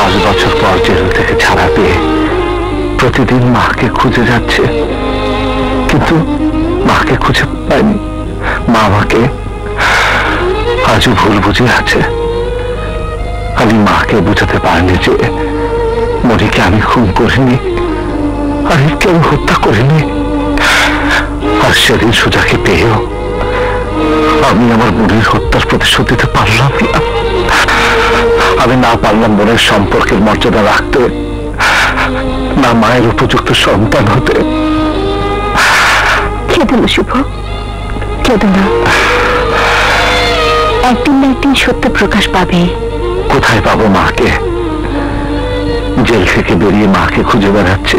5 বছর পর জেল থেকে ছাড়া পেয়ে প্রতিদিন মাকে খুঁজে যাচ্ছে, কিন্তু মাকে খুঁজে পায়নি। মা আমাকে আজও ভুল বুঝে আছে। আমি মাকে বুঝাতে পারিনি যে মনিকে আমি খুন করিনি, আমি কেউ হত্যা করিনি। আর সেদিন সুজাকে পেয়েও আমি আমার বোনের হত্যার প্রতিশোধ দিতে পারলাম না। আমি না পারলাম বোনের সম্পর্কের মর্যাদা রাখতে, না মায়ের উপযুক্ত সন্তান হতে। কেঁদো না শুভ, কেঁদো না। একদিন না একদিন সত্য প্রকাশ পাবে। কোথায় পাবো মাকে? জেল থেকে বেরিয়ে মাকে খুঁজে বেড়াচ্ছে,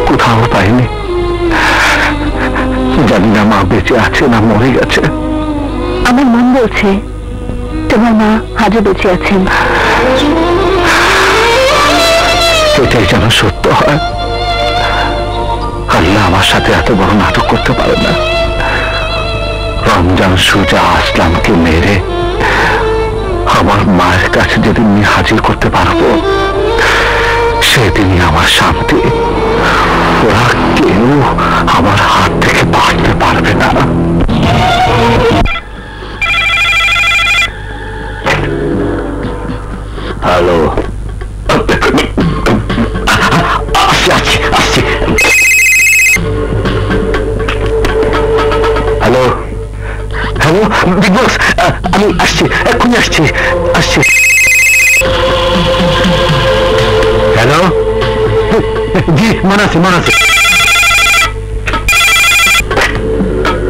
কোথাও পাইনি। জানি না মা বেঁচে আছে না মরে গেছে। আমার মন বলছে তোমার মা আজও বেঁচে আছেন। এটাই যেন সত্য হয়। আল্লাহ আমার সাথে এত বড় নাটক করতে পারে না। রমজান সুজা আসলামকে মেরে আমার মায়ের কাছে যেদিন নিয়ে হাজির করতে পারবো, সেদিনই আমার শান্তি। ওরা কেউ আমার হাত থেকে বাঁচতে পারবে না। হ্যালো, আসছি। হ্যালো হ্যালো বিগ বস, আমি আসছি, এক্ষুনি আসছি। হ্যালো, জি মনে আছে।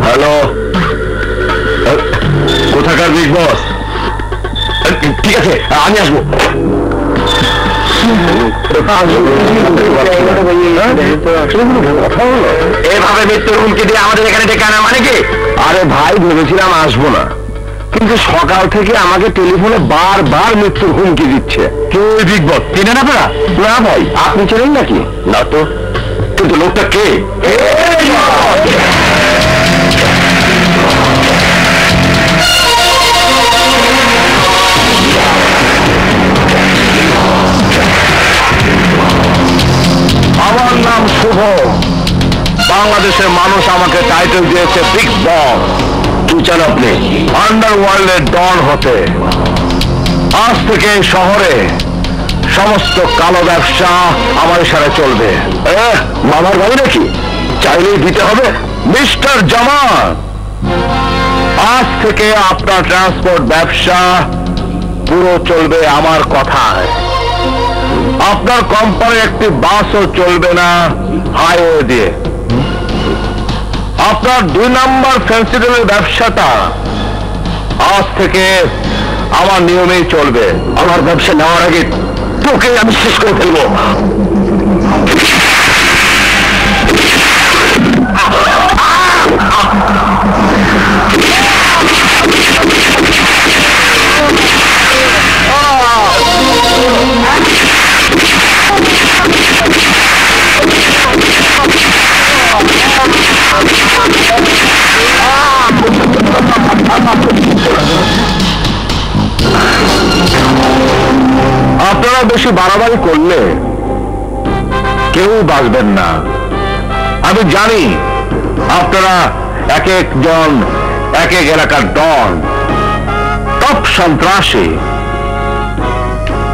হ্যালো, কোথাকার বিগ বস? ঠিক আছে, আমি আসবো। এভাবে মৃত্যুর হুমকি দিয়ে আমাদের এখানে ডেকে আনা মানে কি? আরে ভাই, ভেবেছিলাম আসবো না, কিন্তু সকাল থেকে আমাকে টেলিফোনে বারবার মৃত্যুর হুমকি দিচ্ছে। কে ওই বিগ বস? চেনেন আপনারা? না ভাই, আপনি চেনেন নাকি? না তো, কিন্তু লোকটা কে? আমার নাম শুভ। বাংলাদেশের মানুষ আমাকে টাইটেল দিয়েছে বিগ বস। কি চান আপনি? আন্ডারওয়ার্ল্ডের ডন হতে। আজ থেকে শহরে সমস্ত কালো ব্যবসা আমার ইশারায় চলবে। মামার বাড়ি নাকি? চাইলেই দিতে হবে। মিস্টার জামান, আজ থেকে আপনার ট্রান্সপোর্ট ব্যবসা পুরো চলবে আমার কথায়। আপনার কোম্পানির একটি বাসও চলবে না হাইওয়ে দিয়ে। আপনার 2 নম্বর ফেন্সিডিলের ব্যবসাটা আজ থেকে আমার নিয়মেই চলবে। আমার ব্যবসা নেওয়ার আগে তোকে আমি শেষ করে ফেলবো। আপনারা বেশি বাড়াবাড়ি করলে কেউ বাঁচবেন না। আমি জানি আপনারা এক একজন এক এক এলাকার ডন, টপ সন্ত্রাসী,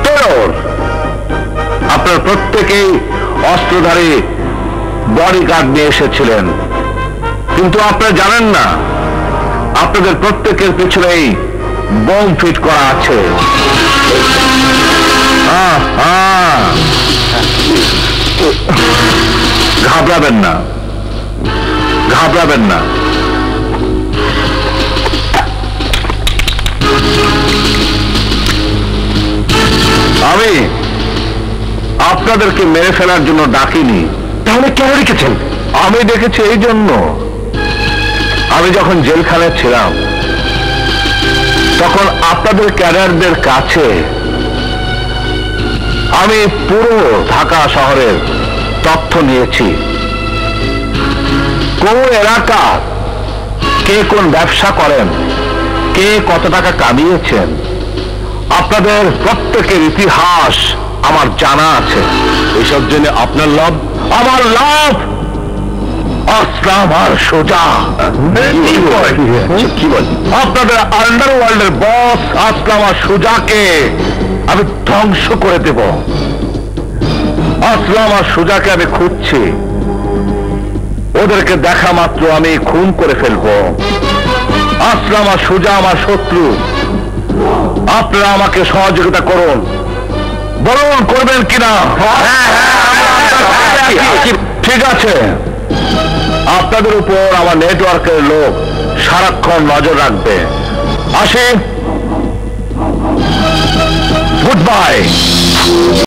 টেরর। আপনারা প্রত্যেকেই অস্ত্রধারী বডিগার্ড নিয়ে এসেছিলেন, কিন্তু আপনারা জানেন না আপনাদের প্রত্যেকের পিছনেই বোম ফিট করা আছে। ঘাবড়াবেন না। আমি আপনাদেরকে মেরে ফেলার জন্য ডাকিনি। তাহলে কেন রেখেছেন? আমি ডেকেছি এই জন্য, আমি যখন জেলখানায় ছিলাম তখন আপনাদের ক্যাডারদের কাছে আমি পুরো ঢাকা শহরের তথ্য নিয়েছি। কোন এলাকা কে কোন ব্যবসা করেন, কে কত টাকা কামিয়েছেন, আপনাদের প্রত্যেকের ইতিহাস আমার জানা আছে। এসব জেনে আপনার লাভ, আমার লাভ। আসলাম আর সোজা কি বল? আপনাদের আন্ডারওয়ার্ল্ডের বস আসলাম আর সোজাকে আমি ধ্বংস করে দেব। আসলাম আর সোজাকে আমি খুঁজছি, ওদেরকে দেখা মাত্র আমি খুন করে ফেলবো। আসলাম আর সোজা আমার শত্রু। আপনারা আমাকে সহযোগিতা করুন, বলুন করবেন কিনা? ঠিক আছে, আপনাদের উপর আমার নেটওয়ার্কের লোক সারাক্ষণ নজর রাখবে। আসি, গুড বাই।